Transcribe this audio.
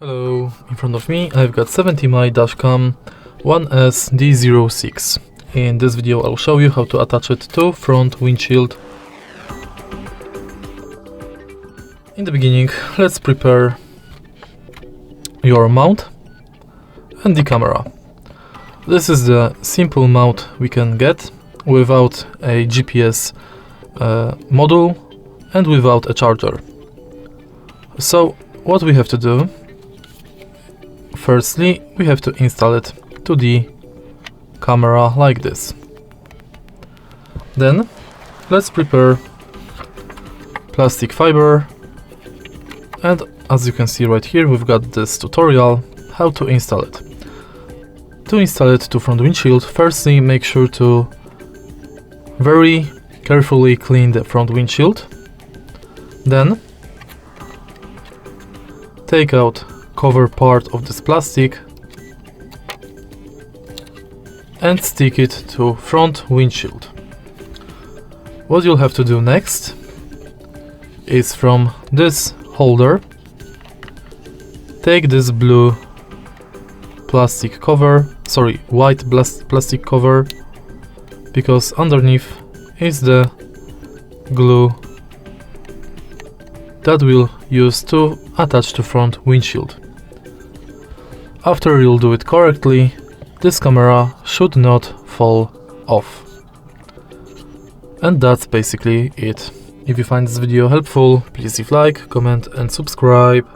Hello, in front of me I've got 70mi dashcam 1SD06. In this video I'll show you how to attach it to front windshield. In the beginning, let's prepare your mount and the camera. This is the simple mount we can get without a GPS module and without a charger. So what we have to do, firstly we have to install it to the camera like this. Then let's prepare plastic fiber, and as you can see right here we've got this tutorial how to install it. To install it to front windshield, firstly make sure to very carefully clean the front windshield. Then take out cover part of this plastic and stick it to front windshield. What you'll have to do next is from this holder take this blue plastic cover, white plastic cover, because underneath is the glue that we'll use to attach to front windshield. After you'll do it correctly, this camera should not fall off. And that's basically it. If you find this video helpful, please leave like, comment and subscribe.